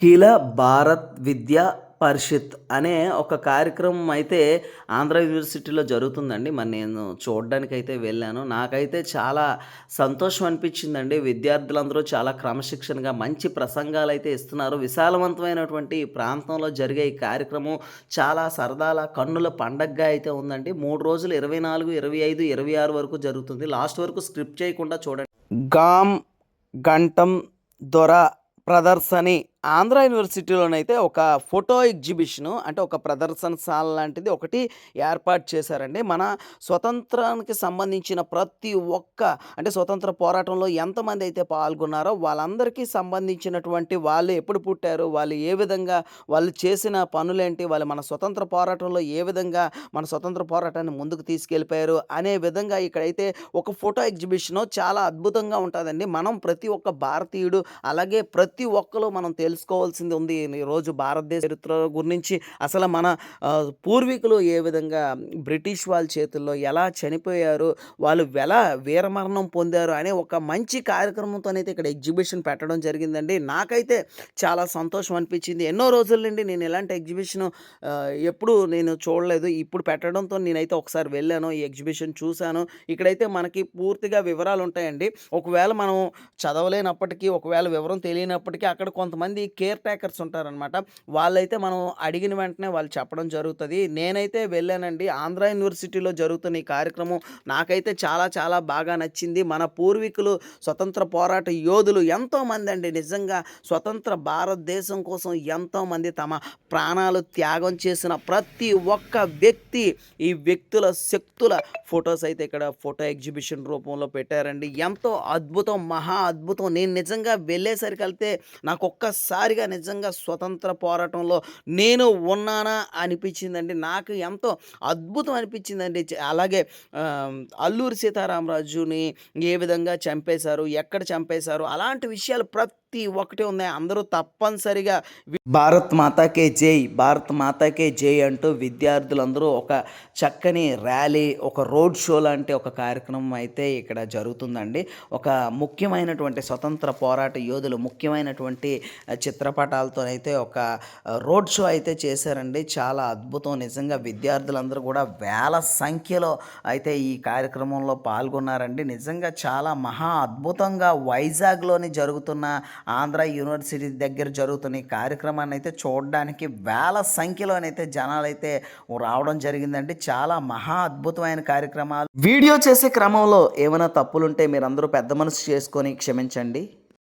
అఖిల భారత్ విద్యా పరిషత్ అనే ఒక కార్యక్రమం అయితే ఆంధ్ర యూనివర్సిటీలో జరుగుతుందండి. మరి నేను చూడ్డానికైతే వెళ్ళాను. నాకైతే చాలా సంతోషం అనిపించిందండి. విద్యార్థులందరూ చాలా క్రమశిక్షణగా మంచి ప్రసంగాలైతే ఇస్తున్నారు. విశాలవంతమైనటువంటి ఈ ప్రాంతంలో జరిగే ఈ కార్యక్రమం చాలా సరదాల కన్నుల పండగగా అయితే ఉందండి. 3 రోజులు 24, 25, 26 వరకు జరుగుతుంది. లాస్ట్ వరకు స్క్రిప్ట్ చేయకుండా చూడండి. గామ్ గంటం దొర ప్రదర్శని ఆంధ్ర యూనివర్సిటీలోనైతే ఒక ఫోటో ఎగ్జిబిషను అంటే ఒక ప్రదర్శనశాల లాంటిది ఒకటి ఏర్పాటు చేశారండి. మన స్వతంత్రానికి సంబంధించిన ప్రతి ఒక్క అంటే స్వతంత్ర పోరాటంలో ఎంతమంది అయితే పాల్గొన్నారో వాళ్ళందరికీ సంబంధించినటువంటి వాళ్ళు ఎప్పుడు పుట్టారు, వాళ్ళు ఏ విధంగా వాళ్ళు చేసిన పనులేంటి, వాళ్ళు మన స్వతంత్ర పోరాటంలో ఏ విధంగా మన స్వతంత్ర పోరాటాన్ని ముందుకు తీసుకెళ్ళిపోయారు అనే విధంగా ఇక్కడైతే ఒక ఫోటో ఎగ్జిబిషను చాలా అద్భుతంగా ఉంటదండి. మనం ప్రతి ఒక్క భారతీయుడు అలాగే ప్రతి ఒక్కళ్ళు మనం తెలుసుకోవాల్సింది ఉంది. ఈరోజు భారతదేశ చరిత్ర గురించి అసలు మన పూర్వీకులు ఏ విధంగా బ్రిటిష్ వాళ్ళ చేతుల్లో ఎలా చనిపోయారు, వాళ్ళు ఎలా వీరమరణం పొందారు అనే ఒక మంచి కార్యక్రమంతోనైతే ఇక్కడ ఎగ్జిబిషన్ పెట్టడం జరిగిందండి. నాకైతే చాలా సంతోషం అనిపించింది. ఎన్నో రోజుల నుండి నేను ఇలాంటి ఎగ్జిబిషను ఎప్పుడూ నేను చూడలేదు. ఇప్పుడు పెట్టడంతో నేనైతే ఒకసారి వెళ్ళాను. ఈ ఎగ్జిబిషన్ చూశాను. ఇక్కడైతే మనకి పూర్తిగా వివరాలు ఉంటాయండి. ఒకవేళ మనం చదవలేనప్పటికీ, ఒకవేళ వివరం తెలియనప్పటికీ అక్కడ కొంతమంది కేర్ టేకర్స్ ఉంటారనమాట. వాళ్ళైతే మనం అడిగిన వెంటనే వాళ్ళు చెప్పడం జరుగుతది. నేనైతే వెళ్ళానండి. ఆంధ్ర యూనివర్సిటీలో జరుగుతున్న ఈ కార్యక్రమం నాకైతే చాలా చాలా బాగా నచ్చింది. మన పూర్వీకులు స్వతంత్ర పోరాట యోధులు ఎంతోమందండి నిజంగా స్వతంత్ర భారతదేశం కోసం ఎంతోమంది తమ ప్రాణాలు త్యాగం చేసిన ప్రతి ఒక్క వ్యక్తి, ఈ వ్యక్తుల శక్తుల ఫోటోస్ అయితే ఇక్కడ ఫోటో ఎగ్జిబిషన్ రూపంలో పెట్టారండి. ఎంతో అద్భుతం, మహా అద్భుతం. నేను నిజంగా వెళ్ళేసరికైతే నాకొక్కసారిగా నిజంగా స్వతంత్ర పోరాటంలో నేను ఉన్నానా అనిపించిందండి. నాకు ఎంతో అద్భుతం అనిపించిందండి. అలాగే అల్లూరి సీతారామరాజుని ఏ విధంగా చంపేశారు, ఎక్కడ చంపేశారు అలాంటి విషయాలు ప్రతి ఒక్కటి ఉన్నాయి. అందరూ తప్పనిసరిగా భారత్ మాతాకే జై, భారత్ మాతాకే జై అంటూ విద్యార్థులందరూ ఒక చక్కని ర్యాలీ, ఒక రోడ్ షో లాంటి ఒక కార్యక్రమం అయితే ఇక్కడ జరుగుతుందండి. ఒక ముఖ్యమైనటువంటి స్వతంత్ర పోరాట యోధులు ముఖ్యమైనటువంటి చిత్రపటాలతోనైతే ఒక రోడ్ షో అయితే చేశారండి. చాలా అద్భుతం. నిజంగా విద్యార్థులందరూ కూడా వేల సంఖ్యలో అయితే ఈ కార్యక్రమంలో పాల్గొన్నారండి. నిజంగా చాలా మహా అద్భుతంగా వైజాగ్లోని జరుగుతున్న ఆంధ్ర యూనివర్సిటీ దగ్గర జరుగుతున్న ఈ కార్యక్రమాన్ని అయితే చూడడానికి వేల సంఖ్యలోనైతే జనాలైతే రావడం జరిగిందండి. చాలా మహా అద్భుతమైన కార్యక్రమాలు. వీడియో చేసే క్రమంలో ఏమైనా తప్పులుంటే మీరందరూ పెద్ద మనసు చేసుకొని క్షమించండి.